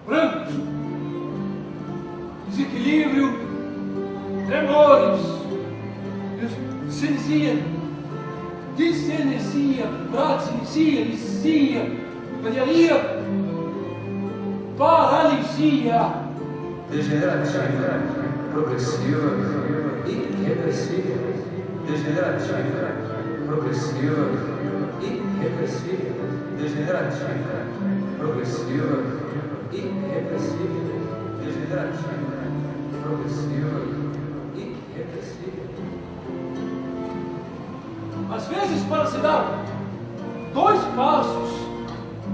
branco, desequilíbrio, tremores, discinesia, bradycinesia, mania, paralisia, degenerativa, progressiva e regressiva, degenerativa, progressiva e regressiva, degenerativa, progressiva e regressiva, degenerativa, progressiva e regressiva. Às vezes, para se dar 2 passos,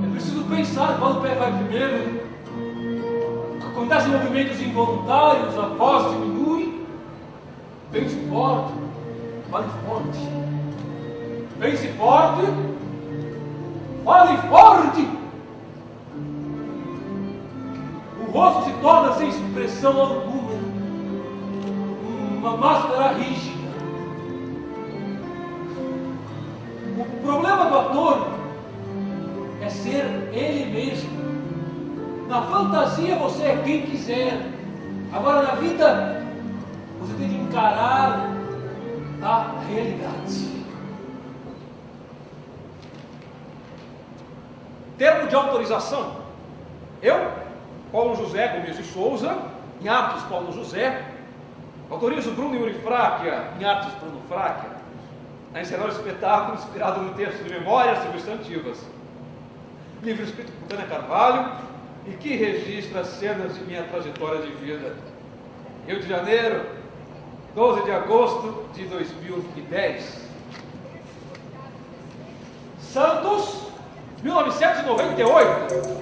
é preciso pensar qual pé vai primeiro. Acontecem movimentos involuntários, a voz diminui. Pense forte, fale forte. Pense forte, fale forte. O rosto se torna sem expressão alguma, uma máscara rígida. O problema do ator é ser ele mesmo. Na fantasia você é quem quiser. Agora na vida você tem que encarar a realidade. Termo de autorização. Eu, Paulo José Gomes de Souza, em artes Paulo José, autorizo Bruno Yuri Fráquia, em artes Bruno Fráquia, a encenar o espetáculo inspirado no texto de Memórias Substantivas, livro escrito por Tânia Carvalho e que registra cenas de minha trajetória de vida. Rio de Janeiro, 12 de agosto de 2010. Santos, 1998.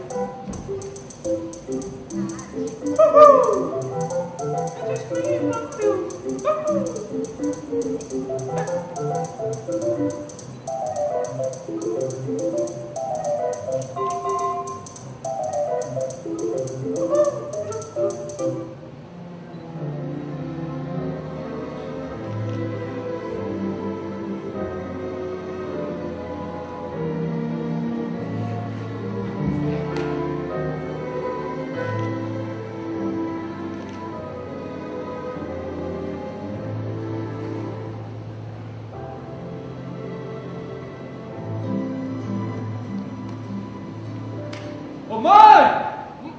Ô mãe!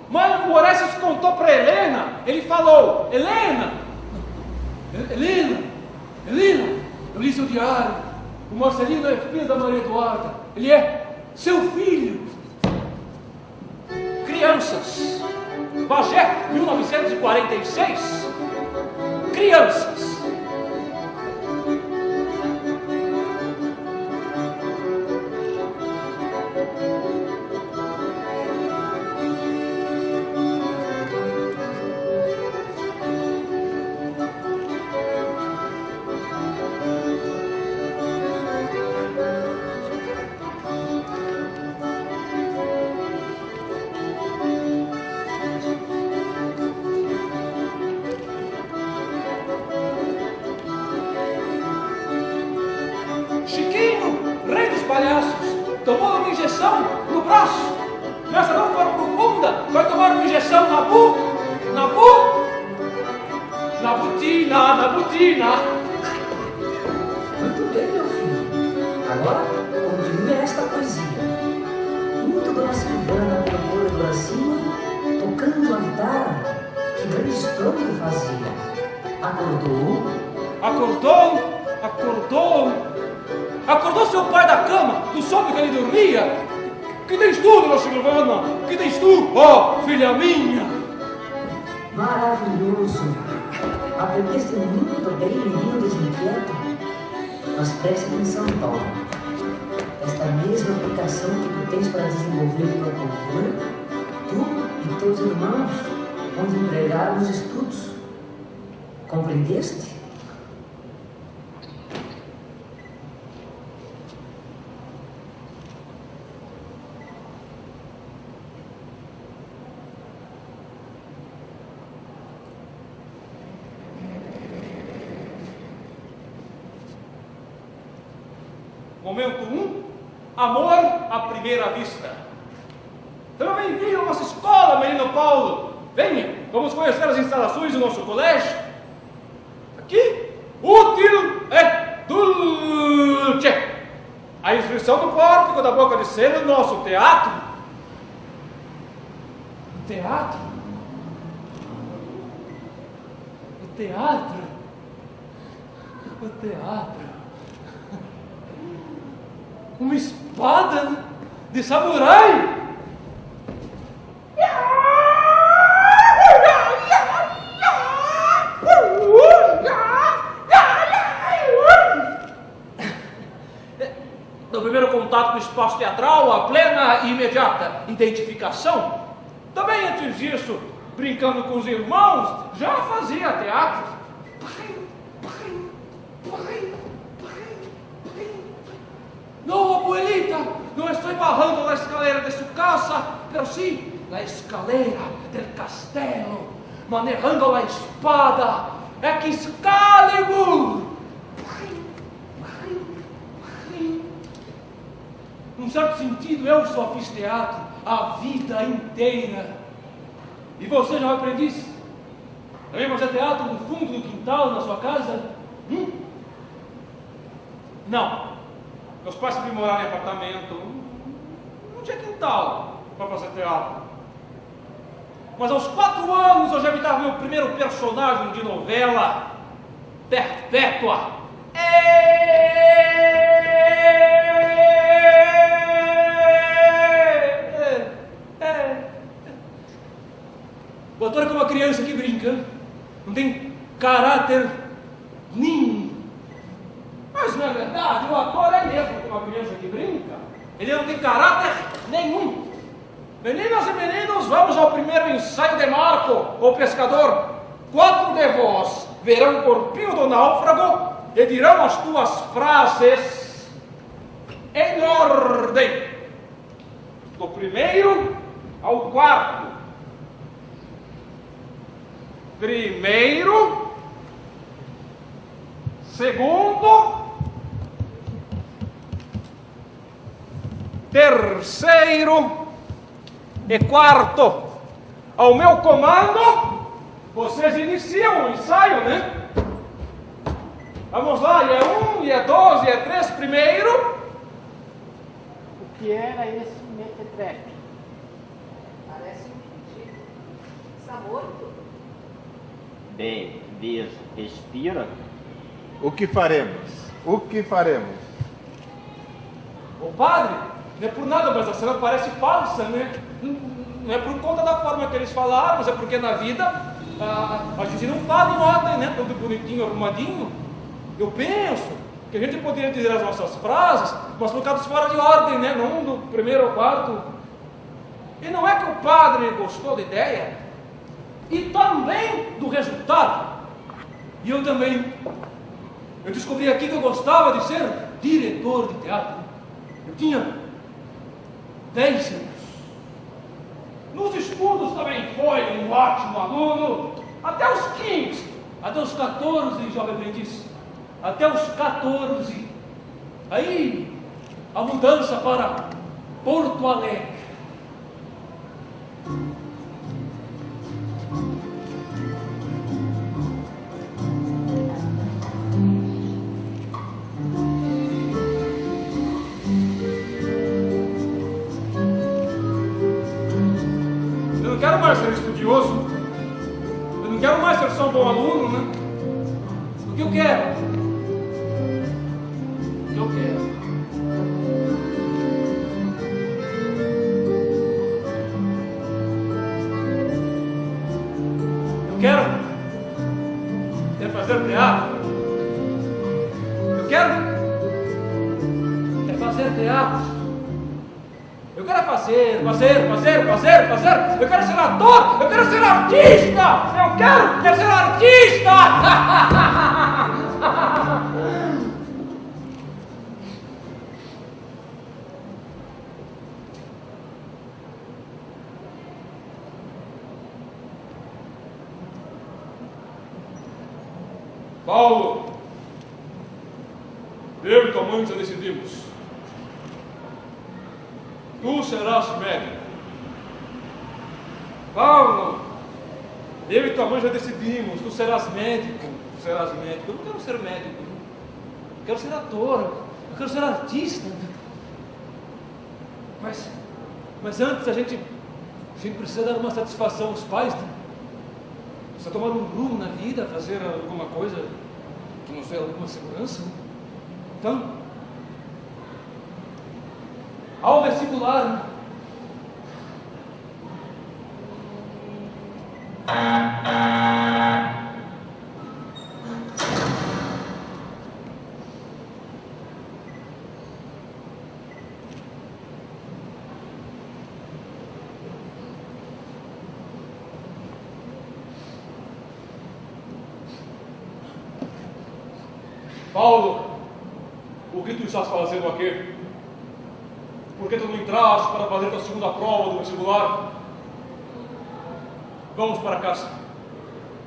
Mãe, o Orestes contou para Helena. Ele falou: Helena, eu li seu diário. O Marcelino é filho da Maria Eduarda. Ele é seu filho. Crianças. Bagé, 1946. Crianças. Tomou uma injeção no braço. Nessa não for profunda, vai tomar uma injeção na butina. Muito bem, meu filho. Agora, continue esta poesia. Muito Dona Silvana pegou o bracinho, tocando a guitarra, que grande estrondo fazia. Acordou seu pai da cama, do sono que ele dormia. Que tens tu, Dona Silvana? Que tens tu, ó, filha minha? Maravilhoso. Aprendeste muito bem, menino desinquieto. Mas preste atenção, Paulo. Esta mesma aplicação que tu tens para desenvolver tua cultura, tu e teus irmãos vão empregar nos estudos. Compreendeste? Momento 1, amor à primeira vista. Seja bem-vindo à nossa escola, menino Paulo. Venha, vamos conhecer as instalações do nosso colégio. Aqui, útil é dulce. A inscrição do pórtico da Boca de Seno no nosso teatro. O teatro? O teatro? O teatro? Uma espada de samurai? No primeiro contato com o espaço teatral, a plena e imediata identificação. Também antes disso, brincando com os irmãos, já fazia teatro. No, abuelita, não estou barrando na escalera de sua casa, pero sim na escalera del castelo, manejando a espada Excalibur. Num certo sentido, eu só fiz teatro a vida inteira. E você já aprendiz? Também fazer teatro no fundo do quintal da sua casa? Não. Meus pais sempre moraram em apartamento. Não tinha quintal para fazer teatro. Mas aos 4 anos eu já imitava meu primeiro personagem de novela, Perpétua. O ator é como uma criança que brinca, não tem caráter nenhum. Mas não é verdade, o ator é mesmo como uma criança que brinca, ele não tem caráter nenhum. Meninas e meninos, vamos ao primeiro ensaio de Marco, o pescador. 4 de vós verão o corpinho do náufrago e dirão as tuas frases em ordem, do primeiro ao 4. Primeiro, segundo, terceiro e 4. Ao meu comando, vocês iniciam o ensaio, né? Vamos lá, e é 1, e é 2, e é 3 primeiro. O que era esse mequetrefe? Parece um pedido. Está morto. Bem, veja, respira. O que faremos? O que faremos? Ô padre, não é por nada, mas a cena parece falsa, né? Não é por conta da forma que eles falaram, mas é porque na vida a gente não fala em ordem, né? Tudo bonitinho, arrumadinho. Eu penso que a gente poderia dizer as nossas frases, mas colocadas fora de ordem, né? Não do primeiro ao 4. E não é que o padre gostou da ideia, e também do resultado. E eu também. Eu descobri aqui que eu gostava de ser diretor de teatro. Eu tinha 10 anos. Nos estudos também foi um ótimo aluno. Até os 15, até os 14, jovem aprendiz. Até os 14. Aí, a mudança para Porto Alegre. Eu não quero mais ser estudioso. Eu não quero mais ser só um bom aluno, né? O que eu quero? O que eu quero? Eu quero fazer teatro. Eu quero fazer teatro. Eu quero fazer. Eu quero ser ator. Eu quero ser artista. Eu quero ser artista. Paulo, eu e tua mãe já decidimos. Tu serás médico. Paulo, eu e tua mãe já decidimos, tu serás médico. Tu serás médico. Eu não quero ser médico. Eu quero ser ator. Eu quero ser artista. Mas antes a gente precisa dar uma satisfação aos pais. Né? Precisa tomar um rumo na vida, fazer alguma coisa que nos dê alguma segurança. Né? Então, ao vestibular, né? Paulo, o que tu estás fazendo aqui? Por que tu não entraste para fazer a segunda prova do vestibular? Vamos para casa.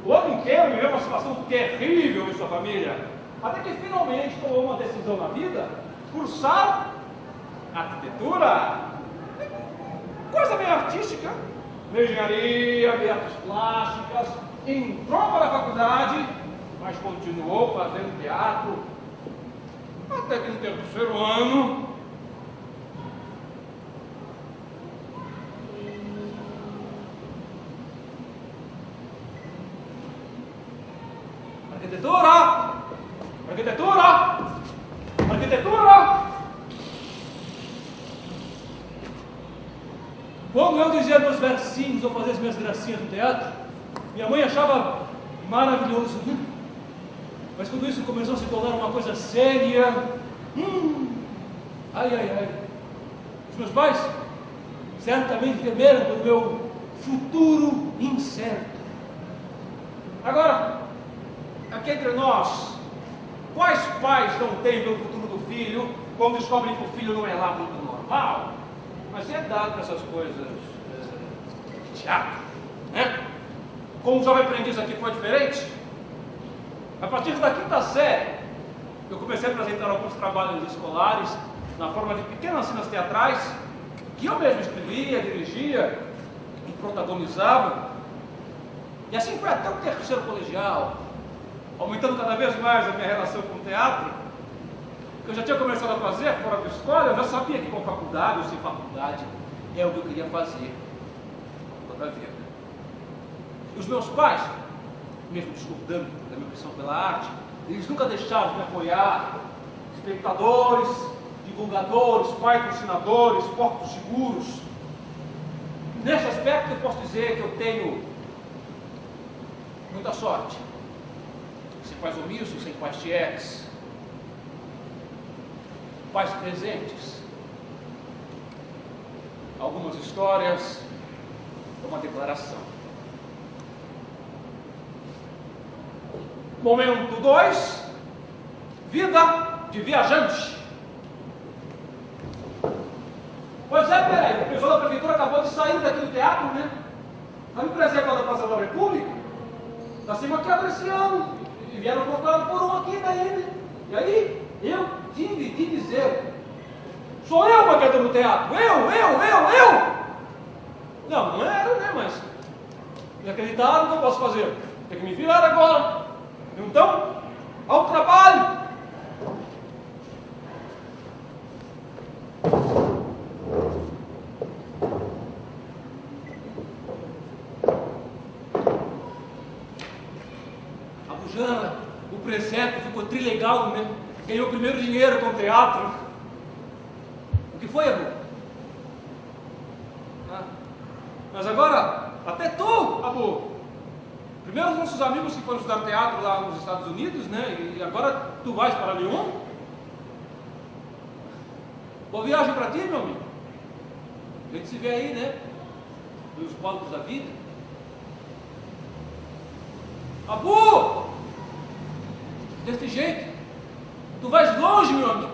O ano inteiro viveu uma situação terrível em sua família, até que finalmente tomou uma decisão na vida: cursar arquitetura. Coisa meio artística, meio engenharia, meio artes plásticas. Entrou para a faculdade, mas continuou fazendo teatro, até que no terceiro ano arquitetura. Quando eu dizia meus versinhos ou fazia as minhas gracinhas no teatro, minha mãe achava maravilhoso, né? Mas quando isso começou a se tornar uma coisa séria, ai, os meus pais certamente temeram pelo meu futuro incerto. Agora, aqui entre nós, quais pais não têm pelo futuro do filho quando descobrem que o filho não é lá muito normal? Mas é dado para essas coisas de teatro, né? Como o jovem aprendiz aqui foi diferente, a partir da quinta série, eu comecei a apresentar alguns trabalhos escolares na forma de pequenas cenas teatrais que eu mesmo escrevia, dirigia e protagonizava. E assim foi até o terceiro colegial, aumentando cada vez mais a minha relação com o teatro, que eu já tinha começado a fazer fora da escola. Eu já sabia que com faculdade ou sem faculdade é o que eu queria fazer toda a vida. E os meus pais, mesmo discordando da minha opção pela arte, eles nunca deixaram de me apoiar. Espectadores, divulgadores, patrocinadores, portos seguros. Nesse aspecto eu posso dizer que eu tenho muita sorte. Sem pais omissos, sem pais tietes, pais presentes. Algumas histórias, uma declaração. Momento 2, vida de viajante. Pois é, peraí, o pessoal da prefeitura acabou de sair daqui do teatro, né? Sabe o preservador da Praça da República? Está sendo maquiado esse ano. E vieram colocar por um aqui daí, né? E aí, eu tive de dizer: sou eu o maquiador do teatro, eu! Não era, né? Mas me acreditaram, o que eu posso fazer? Tem que me virar agora. Então, ao trabalho. A Bujana, o preceito, ficou trilegal, né? Ganhou o primeiro dinheiro com o teatro. O que foi, Abu? Mas agora, até tu, Abu. Primeiro os nossos amigos que foram estudar teatro lá nos Estados Unidos, né? E agora tu vais para Lyon? Boa viagem para ti, meu amigo. A gente se vê aí, né? Nos palcos da vida. Abu! Desse jeito, tu vais longe, meu amigo.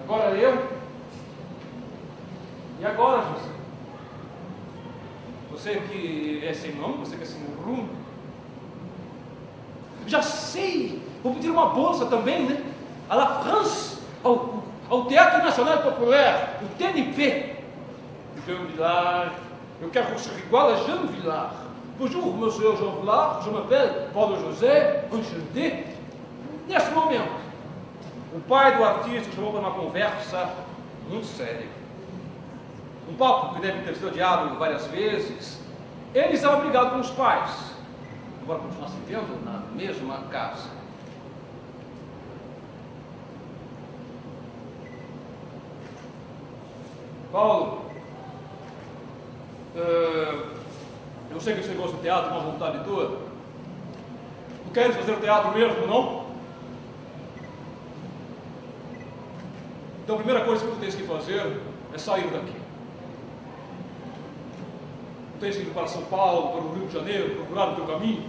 Agora eu. E agora, José? Você que é sem nome, você que é sem rumo. Já sei! Vou pedir uma bolsa também, né? À la France, ao Teatro Nacional Populaire, o TNP. Jean Villard. Eu quero ser igual a Jean Villard. Bonjour, monsieur Jean Villard. Je m'appelle Paulo José. Enchanté. Nesse momento, o pai do artista chamou para uma conversa muito séria. Um papo que deve ter sido adiado várias vezes. Ele estava brigado com os pais, embora continuasse vivendo na mesma casa. Paulo, eu sei que você gosta de teatro, uma vontade tua. Tu queres fazer teatro mesmo, não? Então a primeira coisa que tu tens que fazer é sair daqui. Tu tens que ir para São Paulo, para o Rio de Janeiro, procurar o teu caminho.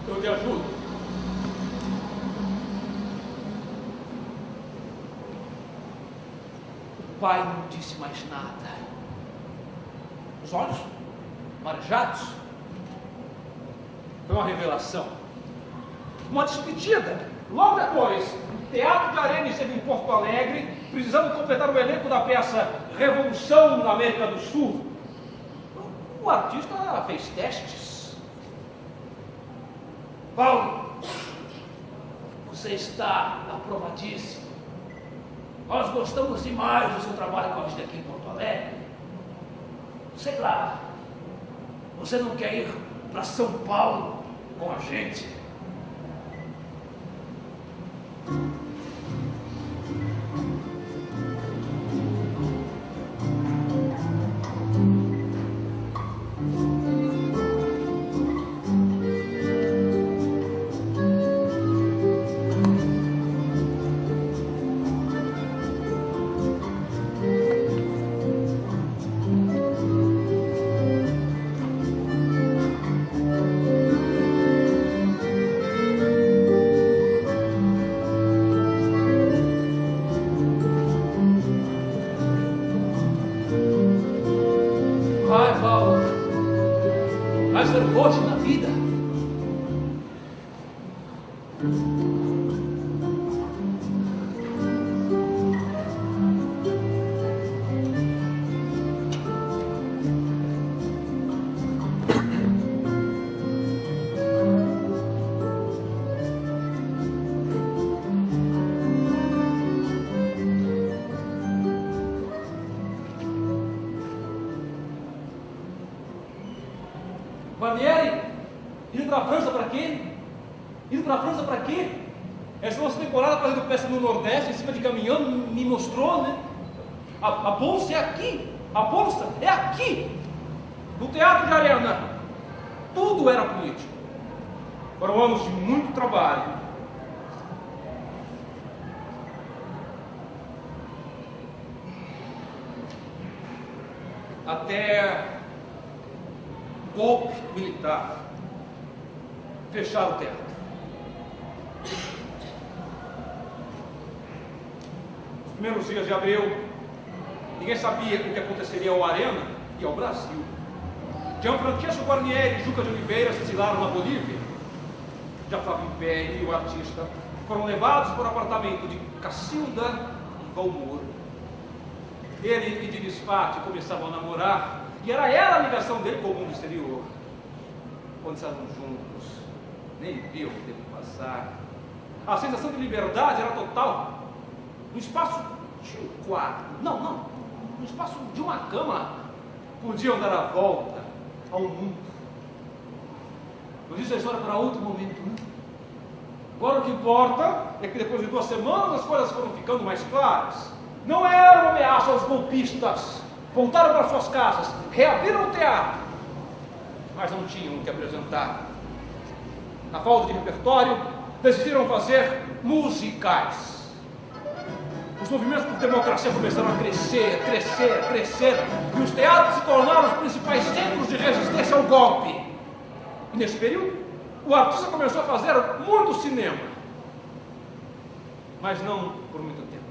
Eu te ajudo. O pai não disse mais nada. Os olhos marejados. Foi uma revelação. Uma despedida. Logo depois, o Teatro de Arena esteve em Porto Alegre, precisando completar o elenco da peça Revolução na América do Sul. O artista fez testes. Paulo, você está aprovadíssimo. Nós gostamos demais do seu trabalho com a gente aqui em Porto Alegre. Sei lá, você não quer ir para São Paulo com a gente? Vai, Paulo. Vai ser hoje na vida. Barnieri, indo para a França para quê? Indo para a França para quê? Essa nossa temporada fazendo peça no Nordeste, em cima de caminhão, me mostrou, né? A bolsa é aqui. A bolsa é aqui. No Teatro de Arena. Tudo era político. Foram anos de muito trabalho. Até golpe militar, fechar o teatro. Nos primeiros dias de abril, ninguém sabia o que aconteceria ao Arena e ao Brasil. Gianfrancesco Guarnieri e Juca de Oliveira se exilaram na Bolívia. Já Flávio Império e o artista foram levados para o apartamento de Cacilda e Valmor. Ele e Dinis Fati começavam a namorar, e era ela a ligação dele com o mundo exterior. Quando estavam juntos, nem viu o tempo passar. A sensação de liberdade era total. No espaço de um quarto, no espaço de uma cama, podiam dar a volta ao mundo. Eu disse a história para outro momento, né? Agora o que importa é que depois de 2 semanas as coisas foram ficando mais claras. Não era uma ameaça aos golpistas. Voltaram para suas casas, reabriram o teatro, mas não tinham o que apresentar. Na falta de repertório, decidiram fazer musicais. Os movimentos por democracia começaram a crescer, e os teatros se tornaram os principais centros de resistência ao golpe. E nesse período, o artista começou a fazer muito cinema, mas não por muito tempo.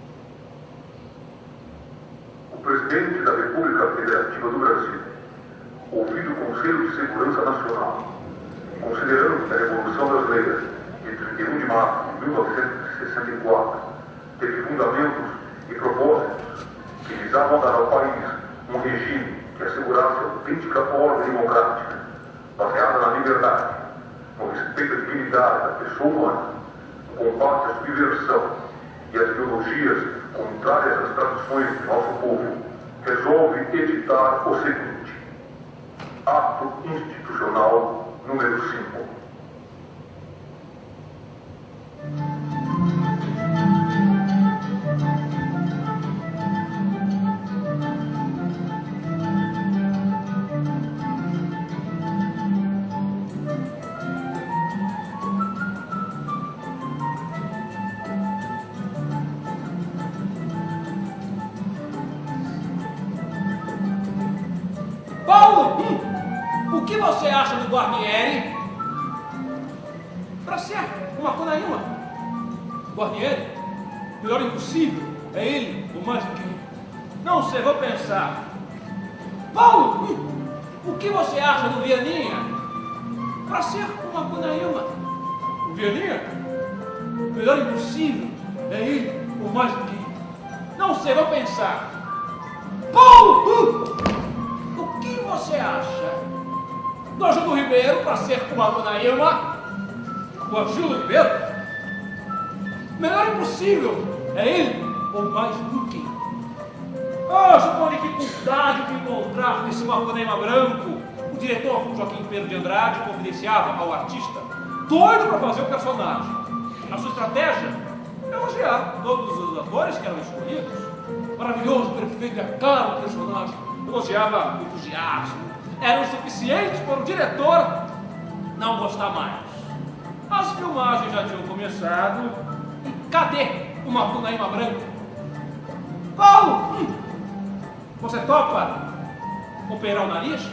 O presidente da República Federativa do Brasil, ouvido o Conselho de Segurança Nacional, considerando que a Revolução Brasileira de 31 de março de 1964 teve fundamentos e propósitos que visavam dar ao país um regime que assegurasse autêntica ordem democrática, baseada na liberdade, no respeito à dignidade da pessoa humana, no combate à subversão e às ideologias contrárias às tradições do nosso povo, resolve editar o seguinte: Ato Institucional número 5. Paulo, o que você acha do Guarnieri? Para ser uma Macunaíma. Guarnieri, melhor impossível, é ele, o mais do que eu. Não sei, vou pensar. Paulo, o que você acha do Vianinha? Para ser uma Macunaíma. O Vianinha, melhor impossível, é ele, o mais do que eu. Não sei, vou pensar. Paulo! O que você acha do Agildo Ribeiro para ser com a Macunaíma? O Agildo Ribeiro? Melhor impossível, é ele ou mais do que? Oh, suponho que dificuldade de encontrar nesse Macunaíma branco. O diretor Joaquim Pedro de Andrade confidenciava ao artista, doido para fazer o personagem. A sua estratégia é elogiar todos os atores que eram escolhidos. Maravilhoso, perfeito, a cara do personagem. Elogiava o entusiasmo. Era o suficiente para o diretor não gostar mais. As filmagens já tinham começado. E cadê o Macunaíma branco? Paulo! Você topa operar o nariz?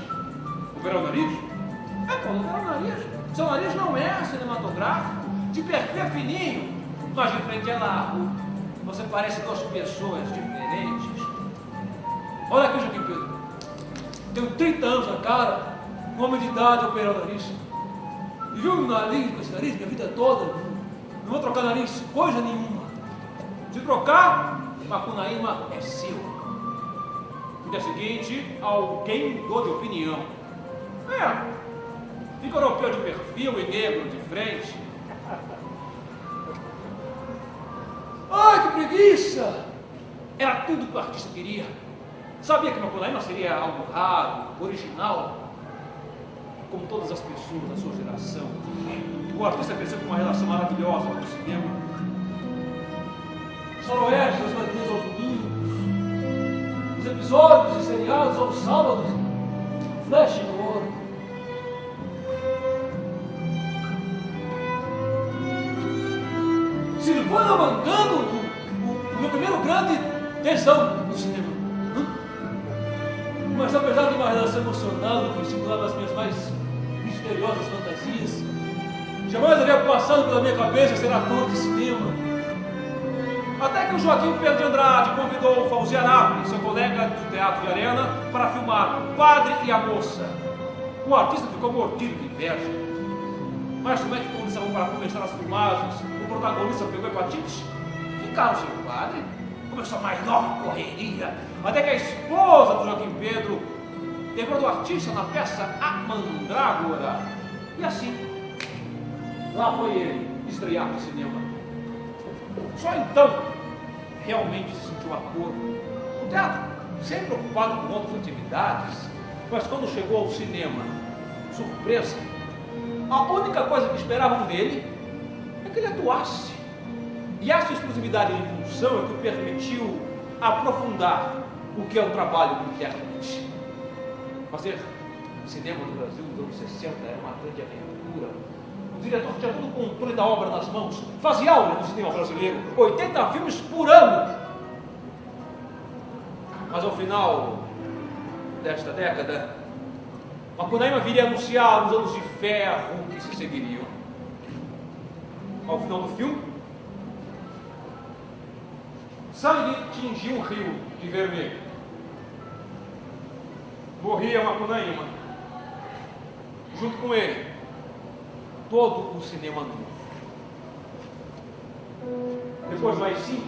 Operar o nariz? É, Paulo, operar o nariz. Seu nariz não é cinematográfico. De perfil é fininho, mas de frente é largo. Você parece duas pessoas diferentes. Olha aqui, Joaquim Pedro. Tenho 30 anos na cara, um homem de idade operar o nariz. E viu meu nariz com esse nariz minha vida toda? Não vou trocar nariz, coisa nenhuma. Se trocar, Macunaíma é seu. No dia seguinte, alguém mudou de opinião. Fica europeu de perfil e negro de frente. Ai, que preguiça! Era tudo que o artista queria. Sabia que Macunaíma seria algo raro, original, como todas as pessoas da sua geração. O artista cresceu com uma relação maravilhosa com o cinema. Os faroestes, as matinas aos domingos, os episódios e seriados aos sábados, flash no ouro. Silvana Mangano, o meu primeiro grande tesão no cinema. Mas apesar de uma relação emocional que estimulava as minhas mais misteriosas fantasias, jamais havia passado pela minha cabeça ser ator de cinema. Até que o Joaquim Pedro de Andrade convidou o Fauzi Arap, seu colega do Teatro de Arena, para filmar O Padre e a Moça. O artista ficou mordido de inveja. Mas como é que quando estavam para começar as filmagens, o protagonista pegou hepatite? Ficaram sem o padre. Começou a maior correria, até que a esposa do Joaquim Pedro lembrou do artista na peça A Mandrágora. E assim, lá foi ele estrear no cinema. Só então, realmente se sentiu ator. O teatro, sempre ocupado com outras atividades, mas quando chegou ao cinema, surpresa, a única coisa que esperavam dele é que ele atuasse. E essa exclusividade de função é que o permitiu aprofundar o que é o trabalho do intérprete. Fazer cinema no Brasil nos anos 60 era uma grande aventura. O diretor tinha todo o controle da obra nas mãos, fazia aula do cinema brasileiro, 80 filmes por ano. Mas ao final desta década, Macunaíma viria anunciar os anos de ferro que se seguiriam. Ao final do filme, sangue tingiu um rio de vermelho. Morria Macunaíma. Junto com ele, todo o cinema novo. Depois mais 5,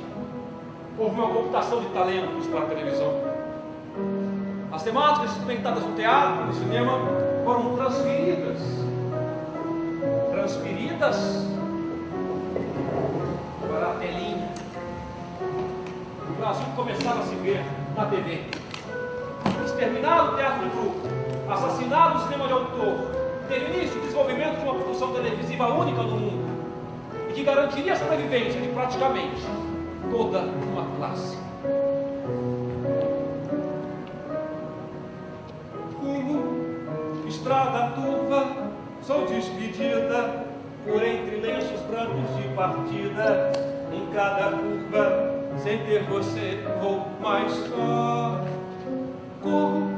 houve uma computação de talentos para a televisão. As temáticas experimentadas no teatro, no cinema, foram transferidas para a telinha. O Brasil começava a se ver na TV. Exterminado o teatro de grupo, assassinado o cinema de autor, teve início o desenvolvimento de uma produção televisiva única no mundo e que garantiria a sobrevivência de praticamente toda uma classe. Rumo, estrada turva, sou despedida, por entre lenços brancos de partida, em cada curva, sem ter você, vou mais só. Corro,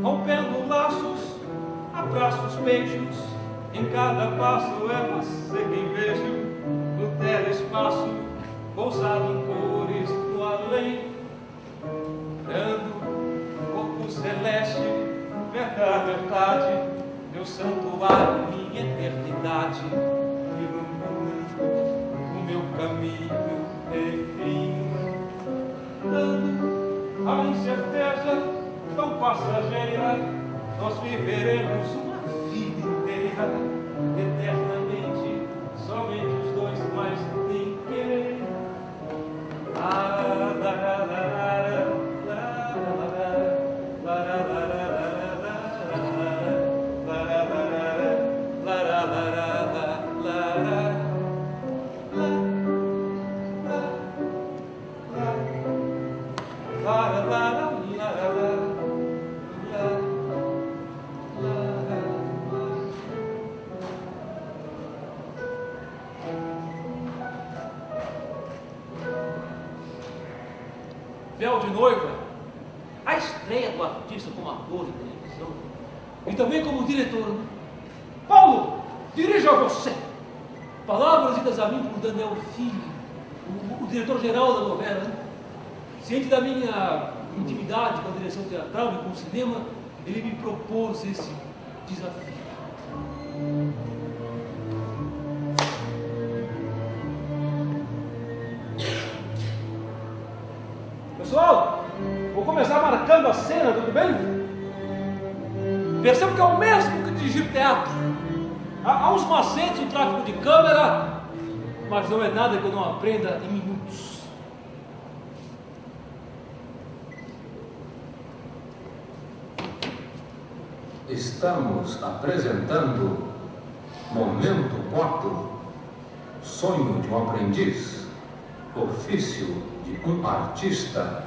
rompendo laços, abraço os beijos, em cada passo é você quem vejo, no telespaço, pousado em cores no além, dando corpo celeste, verdade, meu santuário, minha eternidade, ilumina o meu caminho, enfim, dando a incerteza tão passageira, nós viveremos uma vida inteira, eternamente, somente os dois, mais ninguém. Véu de Noiva, a estreia do artista como ator de televisão e também como diretor. Paulo, dirijo a você. Palavras ditas a mim por Daniel Filho, o diretor-geral da novela. Ciente da minha intimidade com a direção teatral e com o cinema, ele me propôs esse desafio. Pessoal, vou começar marcando a cena, tudo bem? Percebo que é o mesmo que dirigir teatro. Há uns macetes no tráfego de câmera, mas não é nada que eu não aprenda em minutos. Estamos apresentando Momento 4, Sonho de um Aprendiz, Ofício de um Artista.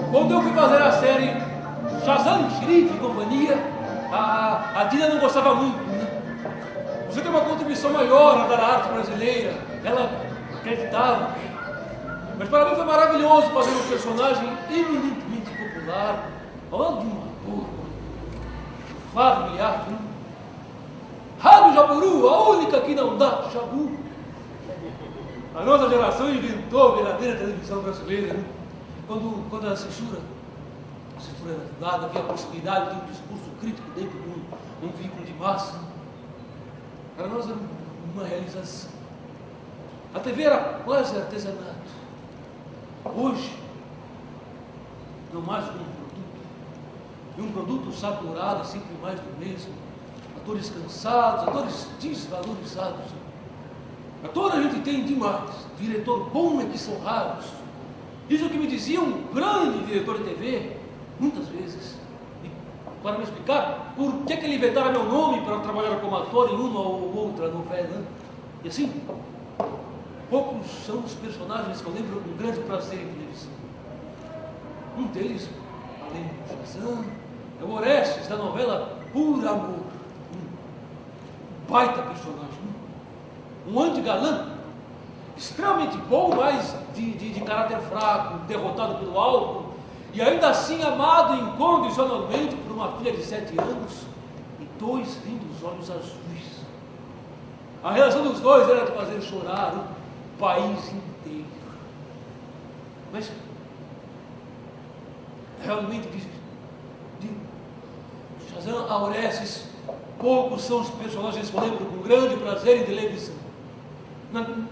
Quando eu fui fazer a série Shazam, Shrif e companhia, a Dina não gostava muito, né? Você tem uma contribuição maior na arte brasileira, ela acreditava. Mas para mim foi maravilhoso fazer um personagem eminentemente popular, ao lado de um ator, Flávio Miliardo, né? Rádio Jaburu, a única que não dá jabu. A nossa geração inventou a verdadeira televisão brasileira, né? Quando a censura era dada, havia a possibilidade de um discurso crítico dentro de um veículo de massa. Para nós era uma realização. A TV era quase artesanato. Hoje, não mais como um produto. E um produto saturado, sempre mais do mesmo. Atores cansados, atores desvalorizados. Ator a gente tem demais. Diretor bom é que são raros. Isso é o que me dizia um grande diretor de TV, muitas vezes. E para me explicar por que ele inventara meu nome para trabalhar como ator em uma ou outra novela. E assim, poucos são os personagens que eu lembro com grande prazer em televisão. Um deles, além do Shazam, é o Orestes, da novela Por Amor. Um baita personagem. Um anti-galã, extremamente bom, mas de caráter fraco, derrotado pelo álcool, e ainda assim amado incondicionalmente por uma filha de 7 anos e 2 lindos olhos azuis. A relação dos dois era de fazer chorar o país inteiro. Mas realmente de Shazam Aureces, poucos são os personagens que eu lembro com grande prazer em televisão.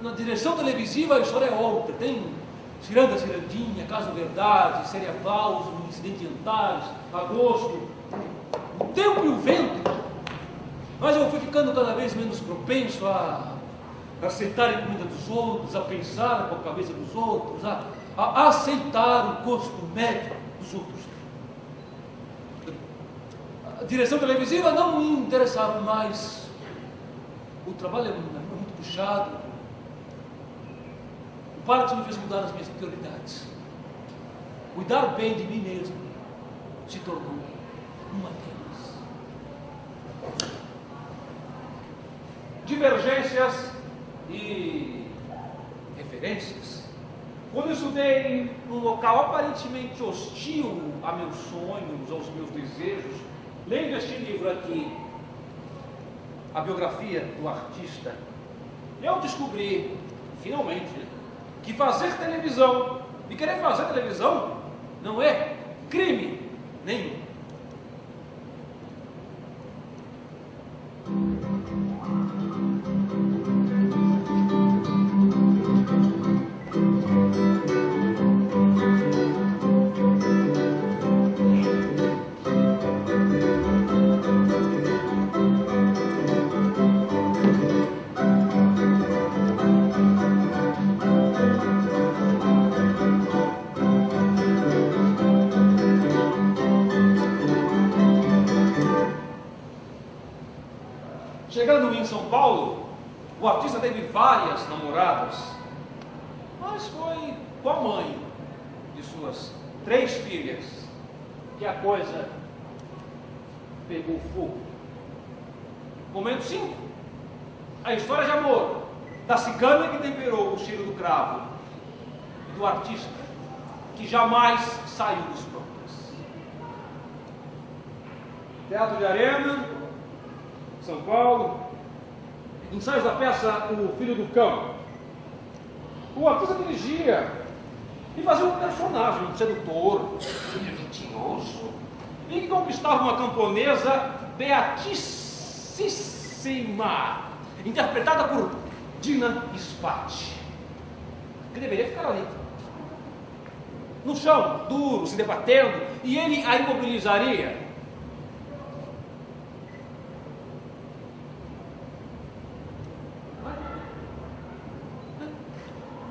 Na direção televisiva a história é outra. Tem Ciranda Cirandinha, Caso Verdade, Série Aplauso, Incidente em Antares, Agosto, O Tempo e o Vento. Mas eu fui ficando cada vez menos propenso a aceitar a comida dos outros, a pensar com a cabeça dos outros, a aceitar o gosto médio dos outros. A direção televisiva não me interessava mais. O trabalho é muito puxado. O Parkinson me fez mudar as minhas prioridades. Cuidar bem de mim mesmo se tornou uma delas. Divergências e referências. Quando eu estudei num local aparentemente hostil a meus sonhos, aos meus desejos, lendo este livro aqui, a biografia do artista, eu descobri, finalmente, que fazer televisão e querer fazer televisão não é crime nenhum. Chegando em São Paulo, o artista teve várias namoradas, mas foi com a mãe de suas 3 filhas que a coisa pegou fogo. Momento 5, a história de amor da cigana que temperou o cheiro do cravo e do artista que jamais saiu dos próprios. Teatro de Arena, São Paulo, ensaios da peça O Filho do Cão. O artista dirigia e fazia um personagem, um sedutor, mentiroso, e que conquistava uma camponesa beatíssima, interpretada por Dina Sfati, que deveria ficar ali, no chão, duro, se debatendo, e ele a imobilizaria.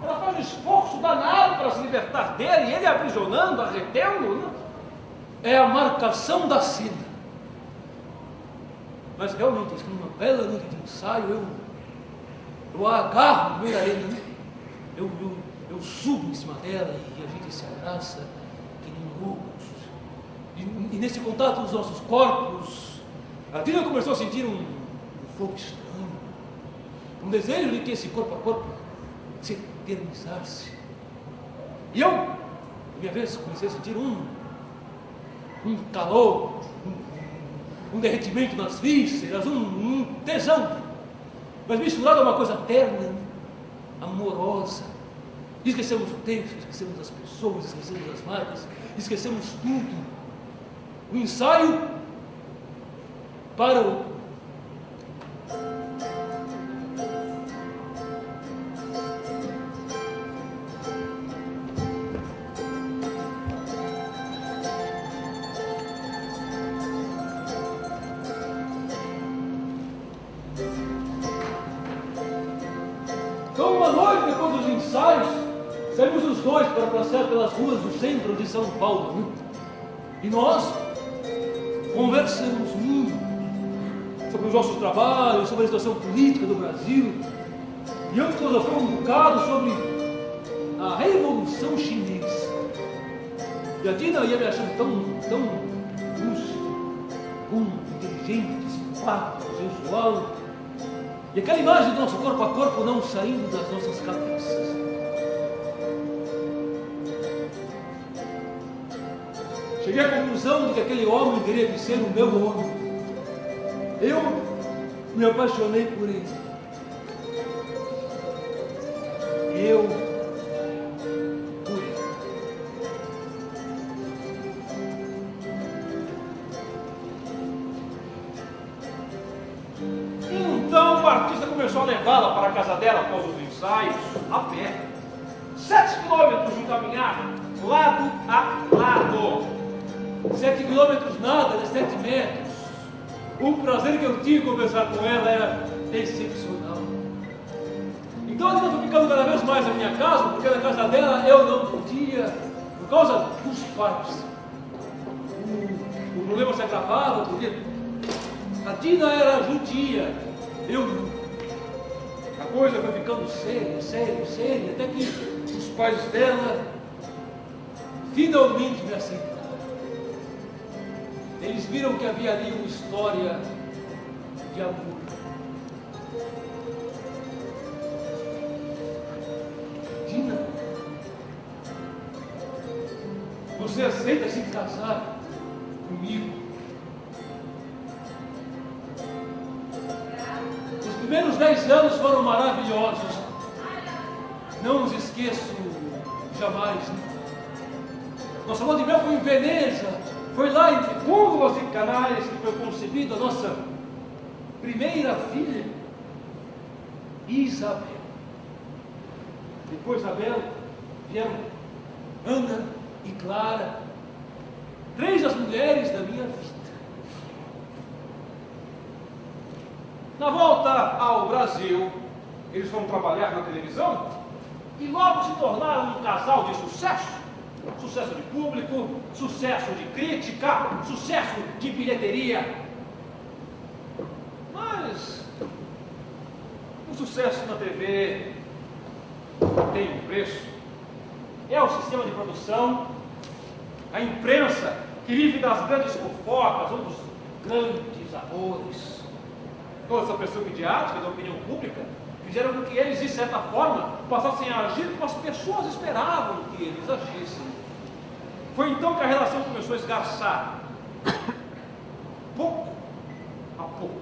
Ela faz um esforço danado para se libertar dele, e ele aprisionando, a retendo, né? É a marcação da cena. Mas realmente, numa bela noite de ensaio, eu a agarro no meio da arena, né? Eu subo em cima dela e a gente se abraça que nem loucos. E nesse contato dos nossos corpos, a Dina começou a sentir um fogo estranho, um desejo de que esse corpo a corpo se eternizasse. E eu, por minha vez, comecei a sentir um calor, um derretimento nas vísceras, um tesão, mas misturado a uma coisa terna, amorosa. Esquecemos o texto, esquecemos as pessoas, esquecemos as marcas, esquecemos tudo. O ensaio parou. Então, uma noite depois dos ensaios, saímos os dois para passear pelas ruas do centro de São Paulo, né? E nós conversamos muito sobre os nossos trabalhos, sobre a situação política do Brasil, e eu filosofei um bocado sobre a Revolução Chinesa. E a Dina ia me achando tão lúcido, inteligente, simpático, sensual. E aquela imagem do nosso corpo a corpo não saindo das nossas cabeças. cheguei à conclusão de que aquele homem teria que ser o meu homem. Eu me apaixonei por ele. Eu por ele. Então o artista começou a levá-la para a casa dela após os ensaios, a pé. 7 quilômetros de caminhar, lado a lado. 7 quilômetros nada, de 7 metros. O prazer que eu tinha em conversar com ela era excepcional. Então ela foi ficando cada vez mais na minha casa, porque na casa dela eu não podia, por causa dos pais. O problema se agravava, porque a Dina era judia, eu não. A coisa foi ficando séria, até que os pais dela finalmente me aceitaram. Eles viram que havia ali uma história de amor. Dina, você aceita se casar comigo? Os primeiros 10 anos foram maravilhosos. Não os esqueço jamais. Nossa lua de mel foi em Veneza. Foi lá entre curvas e canais que foi concebida a nossa primeira filha, Isabel. Depois de Isabel vieram Ana e Clara, 3 das mulheres da minha vida. Na volta ao Brasil, eles foram trabalhar na televisão e logo se tornaram um casal de sucesso. Sucesso de público, sucesso de crítica, sucesso de bilheteria. Mas o sucesso na TV tem um preço. É o sistema de produção, a imprensa que vive das grandes fofocas, um dos grandes amores. Toda essa pressão midiática da opinião pública fizeram com que eles, de certa forma, passassem a agir como as pessoas esperavam que eles agissem. Foi então que a relação começou a esgarçar, pouco a pouco.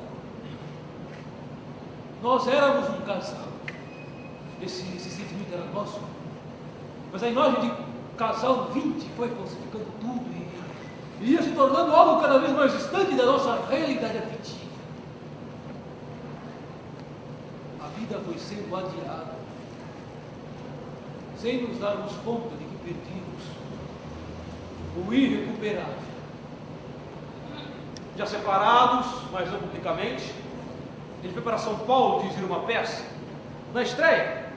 Nós éramos um casal, esse sentimento era nosso, mas a imagem de casal 20 foi falsificando tudo e ia se tornando algo cada vez mais distante da nossa realidade afetiva. A vida foi sendo adiada, sem nos darmos conta de que perdíamos o irrecuperável. Já separados, mas não publicamente, ele foi para São Paulo dirigir uma peça. Na estreia,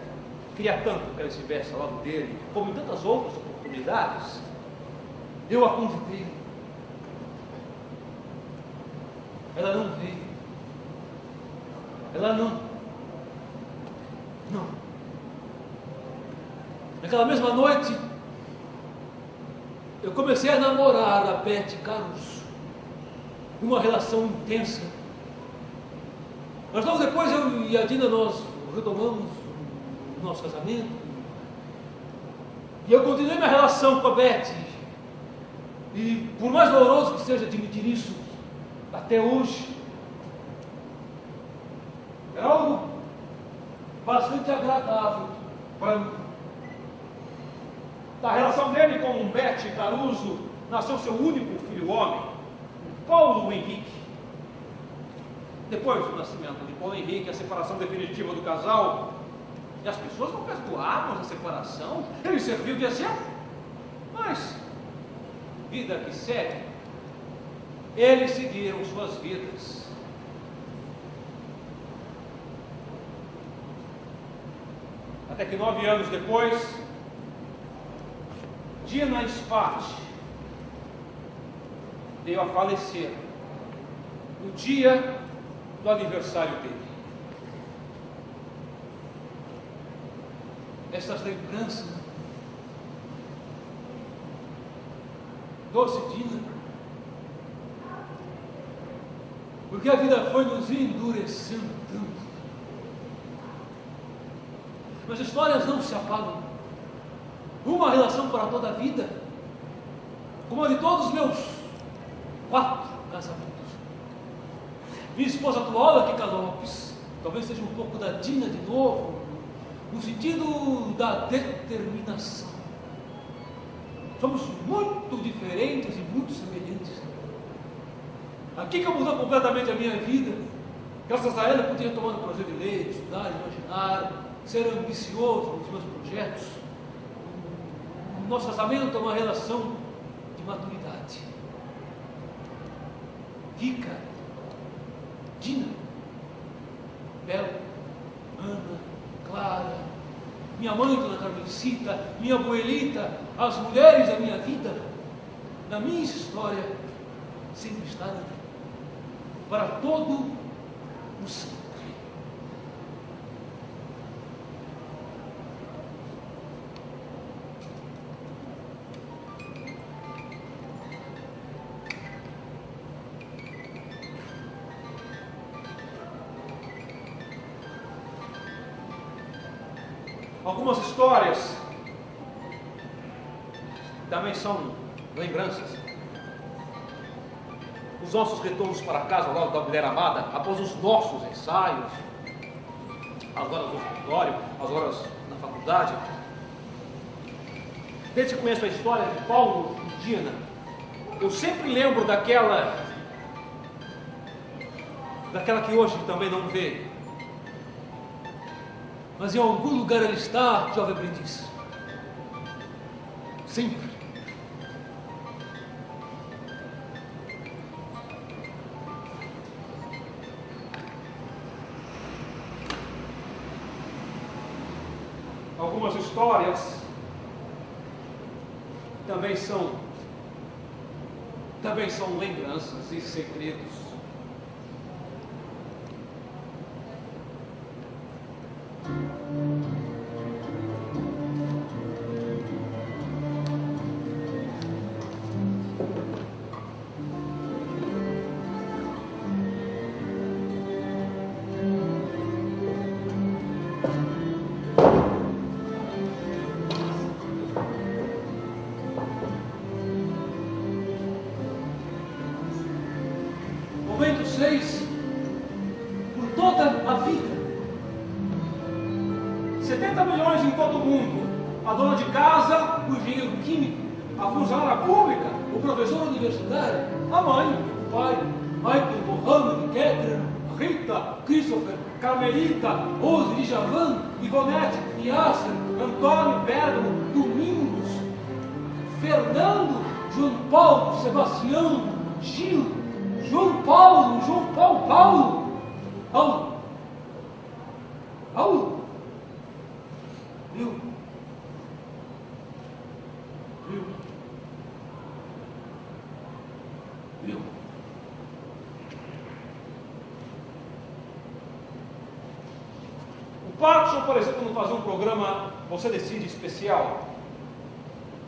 queria tanto que ela estivesse ao lado dele, como em tantas outras oportunidades. Eu a convidei. Ela não veio. Ela não. Naquela mesma noite, eu comecei a namorar a Beth Caruso. Uma relação intensa. Mas logo depois eu e a Dina, nós retomamos o nosso casamento. E eu continuei minha relação com a Beth. E por mais doloroso que seja admitir isso, até hoje, era algo bastante agradável para mim. Da relação dele com Beth Caruso, nasceu seu único filho homem, Paulo Henrique. Depois do nascimento de Paulo Henrique, a separação definitiva do casal, e as pessoas não perdoavam essa separação, ele serviu de exemplo. Mas, vida que segue, eles seguiram suas vidas. Até que 9 anos depois, Dina Sfati veio a falecer no dia do aniversário dele. Essas lembranças, doce Dina, porque a vida foi nos endurecendo tanto. Mas histórias não se apagam. Uma relação para toda a vida como a de todos os meus 4 casamentos. Minha esposa atual é Kika Lopes, talvez seja um pouco da Dina de novo, no sentido da determinação. Somos muito diferentes e muito semelhantes. A Kika mudou completamente a minha vida. Graças a ela eu podia tomar o prazer de ler, estudar, imaginar, ser ambicioso nos meus projetos. O nosso casamento é uma relação de maturidade. Kika, Dina, Bela, Ana, Clara, minha mãe, Dona Carmencita, minha abuelita, as mulheres da minha vida, na minha história, sempre estarão para todo o sempre. Algumas histórias também são lembranças. Os nossos retornos para casa, ao lado da mulher amada, após os nossos ensaios, as horas do escritório, as horas na faculdade. Desde que conheço a história de Paulo e Dina, eu sempre lembro daquela que hoje também não vê. Mas em algum lugar ela está, jovem aprendiz. Sempre. Algumas histórias também são lembranças e segredos. Momento 6, por toda a vida. 70 milhões em todo o mundo. A dona de casa, o engenheiro químico, a funcionária pública, o professor universitário, a mãe, o pai, Michael, Mohamed, Catherine, Rita, Christopher, Carmelita, Rose, Djavan, Ivonete, Yasser, Antônio, Bergamo, Domingos, Fernando, João Paulo, Sebastião, Gil, João Paulo, Paulo, viu? O Parkinson, por exemplo, não fazer um programa, você decide, especial,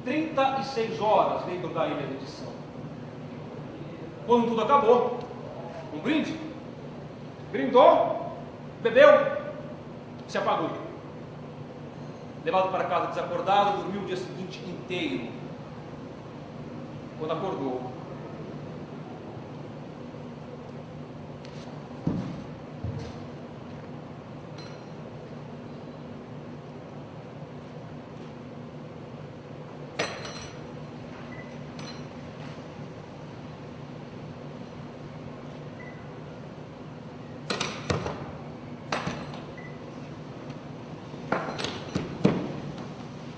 36 horas dentro da ilha de edição. Quando tudo acabou, um brinde, brindou, bebeu, se apagou. Levado para casa desacordado, dormiu o dia seguinte inteiro. Quando acordou,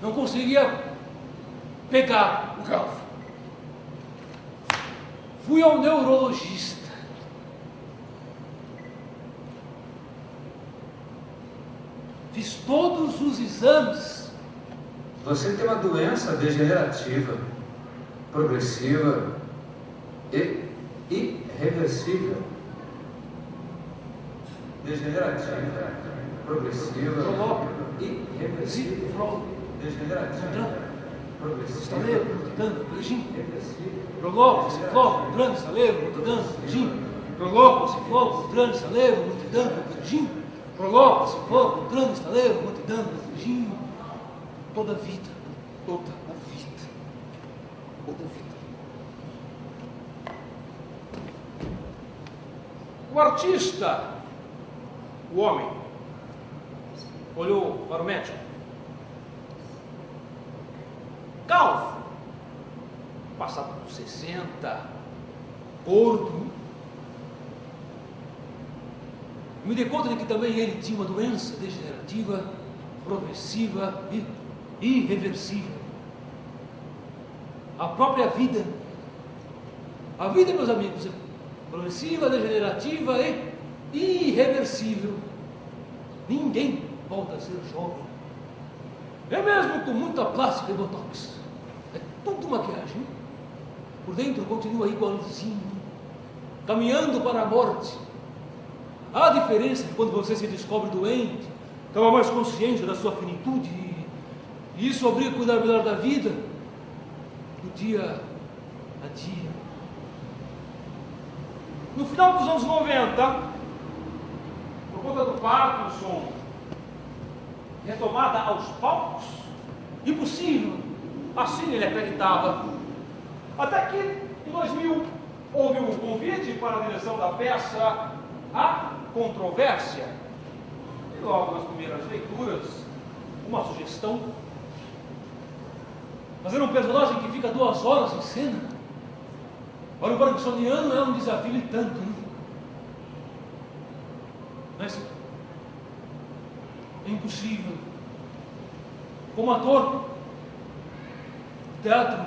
não conseguia pegar o garfo. Fui ao neurologista. Fiz todos os exames. Você tem uma doença degenerativa, progressiva e irreversível. Degenerativa, progressiva e irreversível. Degenerativa, progressiva. Estaleiro, multidão, beijinho. Proloco, cicloco, grande estaleiro, multidão, beijinho. Proloco, cicloco, grande estaleiro, multidão, beijinho. Proloco, cicloco, grande estaleiro, multidão, beijinho. Toda a vida, toda a vida, toda a vida. O artista, o homem, olhou para o médico. Calvo, passado dos 60, gordo. Me dei conta de que também ele tinha uma doença degenerativa, progressiva e irreversível. A própria vida. A vida, meus amigos, é progressiva, degenerativa e irreversível. Ninguém volta a ser jovem. É mesmo com muita plástica e botox. É tudo maquiagem. Por dentro continua igualzinho, caminhando para a morte. Há diferença de quando você se descobre doente, toma mais consciência da sua finitude, e isso obriga a cuidar melhor da vida, do dia a dia. No final dos anos 90, por conta do Parkinson, retomada aos palcos, impossível, assim ele acreditava. Até que, em 2000, houve um convite para a direção da peça A Controvérsia. E logo nas primeiras leituras, uma sugestão. Fazer um personagem que fica 2 horas em cena. Para o parkinsoniano é um desafio e tanto, né? Mas é impossível. Como ator, o teatro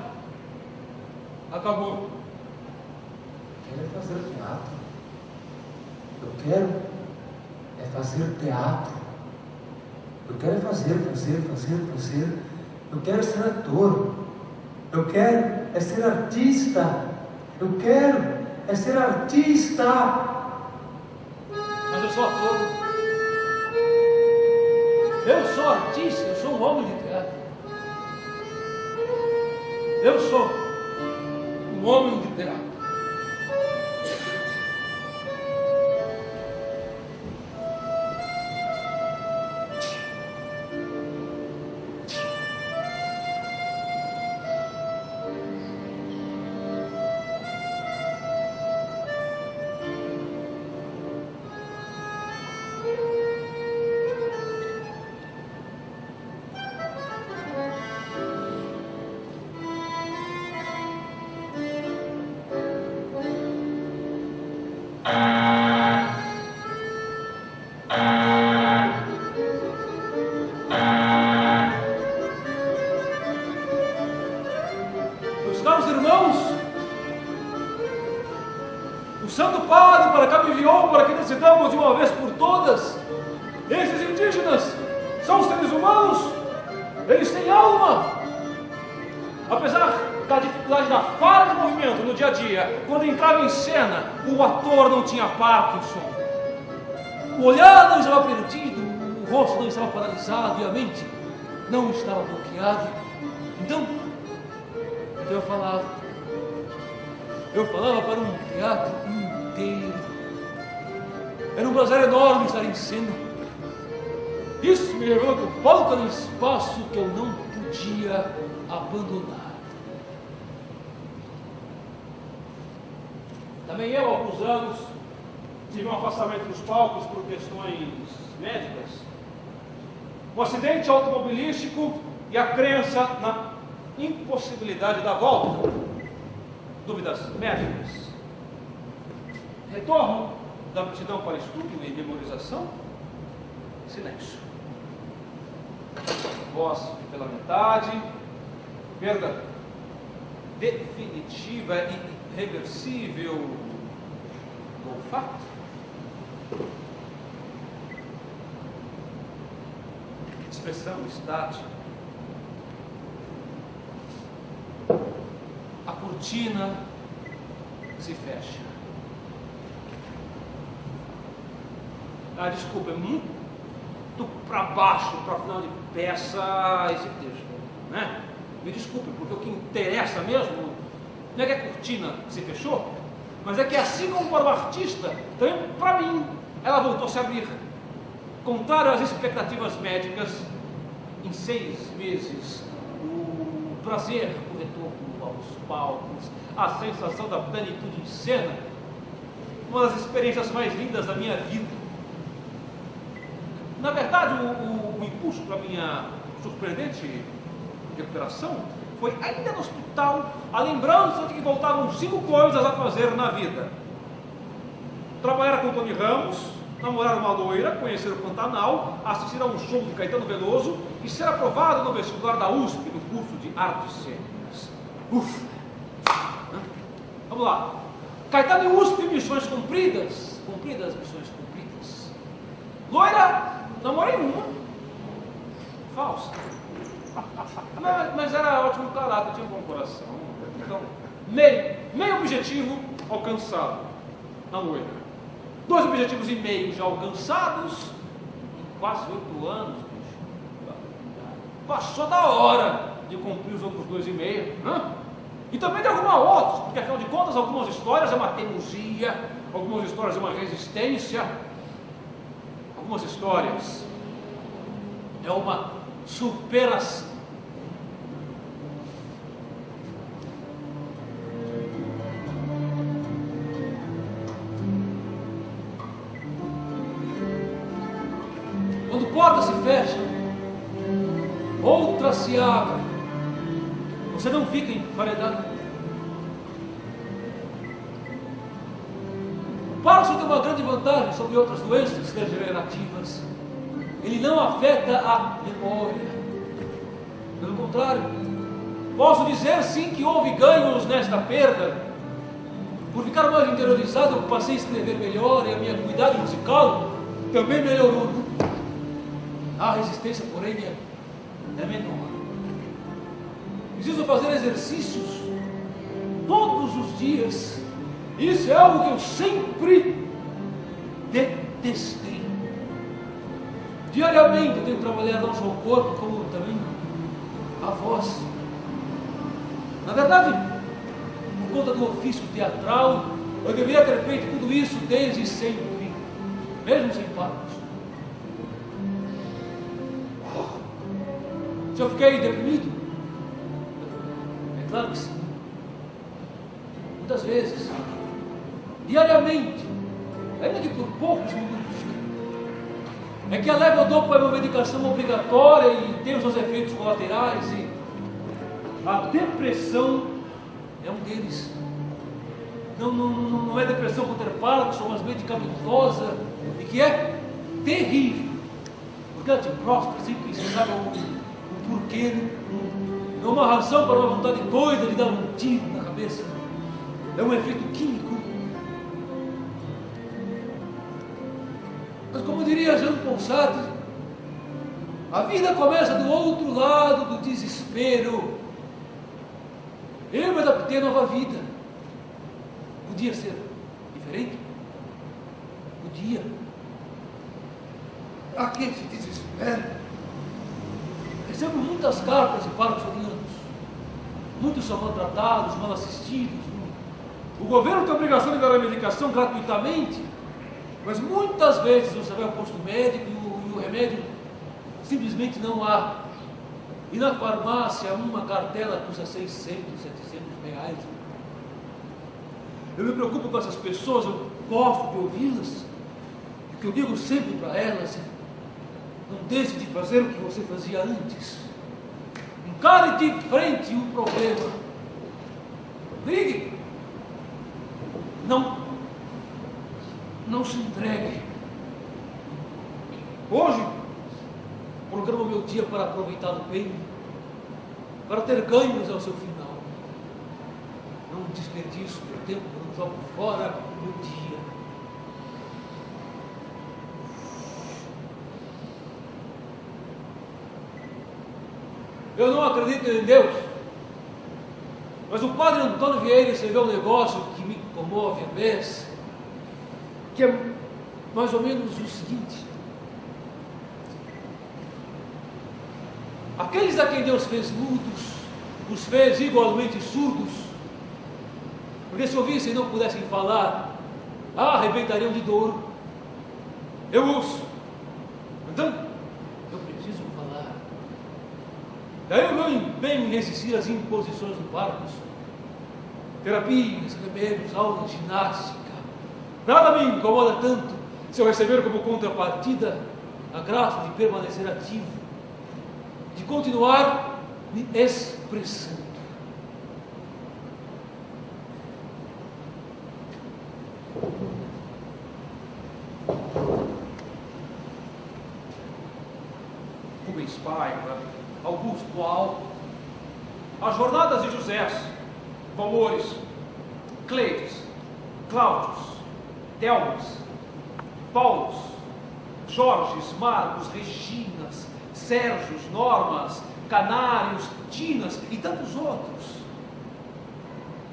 acabou. Eu quero fazer teatro. Eu quero é fazer teatro. Eu quero fazer. Eu quero ser ator. Eu quero é ser artista. Eu quero é ser artista. Mas eu sou ator. Eu sou artista, eu sou um homem de teatro. Eu sou um homem de teatro. Meus caros irmãos, o Santo Padre para cá me enviou para que decidamos de uma vez por todas: esses indígenas são seres humanos, eles têm alma. Apesar da dificuldade da falha de movimento no dia a dia, quando entrava em cena, o ator não tinha Parkinson. O olhar não estava perdido, o rosto não estava paralisado e a mente não estava bloqueada. Então eu falava para um teatro inteiro. Era um prazer enorme estar em cena. Isso me levou que o palco era um espaço que eu não podia abandonar. Também eu, há alguns anos, tive um afastamento dos palcos por questões médicas. Um acidente automobilístico e a crença na impossibilidade da volta. Dúvidas médicas. Retorno da aptidão para estudo e memorização. Silêncio. Voz pela metade. Perda definitiva e irreversível do olfato. Expressão estática. A cortina se fecha. Ah, desculpa, é muito para baixo, para final de peça esse texto, né? Me desculpe, porque o que interessa mesmo não é que a cortina se fechou, mas é que assim como para o artista, também para mim, ela voltou a se abrir. Contrário às expectativas médicas, em 6 meses, o prazer do retorno aos palcos, a sensação da plenitude em cena, uma das experiências mais lindas da minha vida. Na verdade, o impulso para a minha surpreendente recuperação foi ainda no hospital a lembrança de que faltavam 5 coisas a fazer na vida: trabalhar com Tony Ramos, namorar uma loira, conhecer o Pantanal, assistir a um show de Caetano Veloso e ser aprovado no vestibular da USP no curso de artes cênicas. Ufa! Vamos lá. Caetano e USP, missões cumpridas. Cumpridas, missões cumpridas. Loira, namorei uma. Falsa. Mas era ótimo caráter, tinha um bom coração. Então, meio objetivo alcançado na loira. 2 objetivos e meio já alcançados em quase 8 anos. Passou da hora de cumprir os outros 2,5. E também de alguma outros, porque afinal de contas algumas histórias é uma teimosia, algumas histórias é uma resistência, algumas histórias é uma superação. Quando portas se fecham, outras se abrem. Você não fica emparedado. O Parkinson tem uma grande vantagem sobre outras doenças degenerativas. Ele não afeta a memória. Pelo contrário, posso dizer sim que houve ganhos nesta perda. Por ficar mais interiorizado, eu passei a escrever melhor e a minha acuidade musical também melhorou. A resistência, porém, é menor. Preciso fazer exercícios todos os dias. Isso é algo que eu sempre detestei. Diariamente eu tenho que trabalhar não só o corpo, como também a voz. Na verdade, por conta do ofício teatral, eu deveria ter feito tudo isso desde sempre, mesmo sem Parkinson. Se eu fiquei deprimido? É claro que sim. Muitas vezes, diariamente, ainda que por poucos minutos. É que a levodopa é uma medicação obrigatória e tem os seus efeitos colaterais, e a depressão é um deles. Não é depressão por ter Parkinson, mas medicamentosa, e que é terrível, porque ela te prostra sem que você saiba o porquê. É uma razão para uma vontade doida de dar um tiro na cabeça. É um efeito químico. Mas como diria Jean Paul Sartre, a vida começa do outro lado do desespero. Eu me adaptei à nova vida. Podia ser diferente? Podia. A quem se desespera? Recebo muitas cartas de parkinsonianos. Muitos são maltratados, mal assistidos. O governo tem a obrigação de dar a medicação gratuitamente, mas muitas vezes você vai ao posto médico e o remédio simplesmente não há. E na farmácia uma cartela custa 600, 700 reais. Eu me preocupo com essas pessoas, eu gosto de ouvi-las. O que eu digo sempre para elas é: não deixe de fazer o que você fazia antes. Encare de frente o problema. Ligue. Não se entregue. Hoje, programo meu dia para aproveitá-lo bem, para ter ganhos ao seu final. Não desperdiço meu tempo, não jogo fora meu dia. Eu não acredito em Deus, mas o padre Antônio Vieira escreveu um negócio que me comove a vez, que é mais ou menos o seguinte: aqueles a quem Deus fez mudos, os fez igualmente surdos, porque se ouvissem e não pudessem falar, arrebentariam de dor. Eu ouço, então eu preciso falar. Daí o meu empenho em resistir às imposições do Parkinson, terapias, remédios, aulas de ginástica, Nada me incomoda tanto se eu receber como contrapartida a graça de permanecer ativo, de continuar me expressando. Rubens Paiva, Augusto Boal, as jornadas de Josés, Valores, Cleides, Cláudios, Telmas, Paulos, Jorges, Marcos, Reginas, Sérgios, Normas, Canários, Tinas e tantos outros.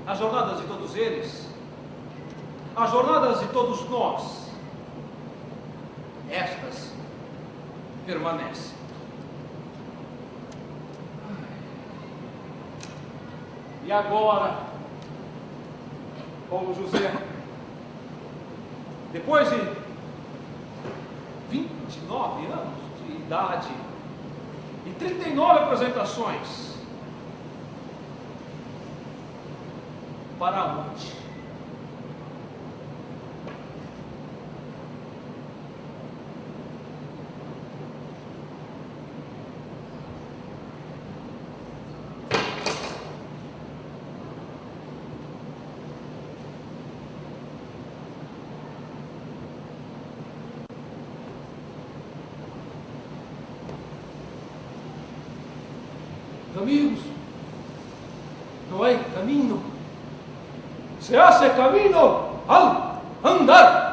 As jornadas de todos eles, as jornadas de todos nós, estas permanecem. E agora, Paulo José, depois de 29 anos de idade e 39 apresentações, para onde? Amigos, não hay camino, se hace camino al andar.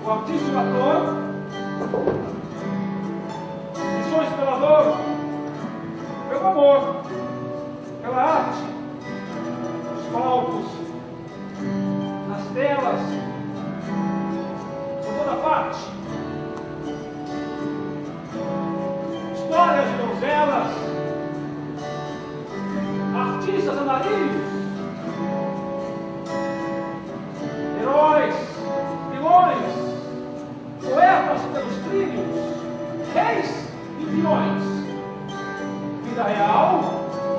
O artístico ator, missões pela dor, pelo amor, pela arte, nos palcos, nas telas, por toda parte. Histórias de donzelas, artistas andarilhos, heróis, vilões, poetas pelos trilhos, reis e peões, vida real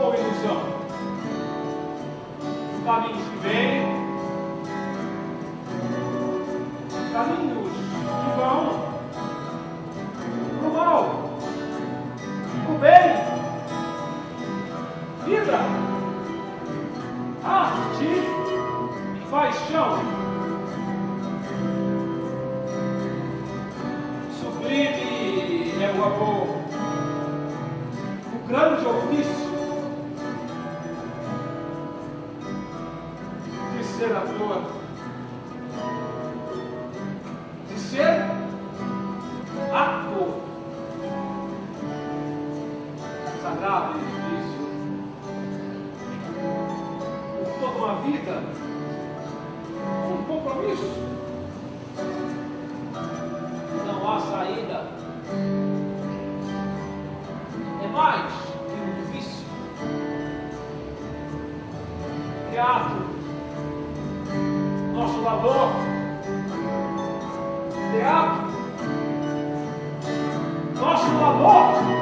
ou ilusão, caminhos que vêm, caminhos que vão, pro mal, pro bem, vida, arte e paixão. Sublime é o amor, o grande ofício de ser ator, de ser ator, sagrado e difícil, por toda uma vida, um compromisso. Não há saída. É mais que um vício. Teatro, nosso labor. Teatro, nosso labor.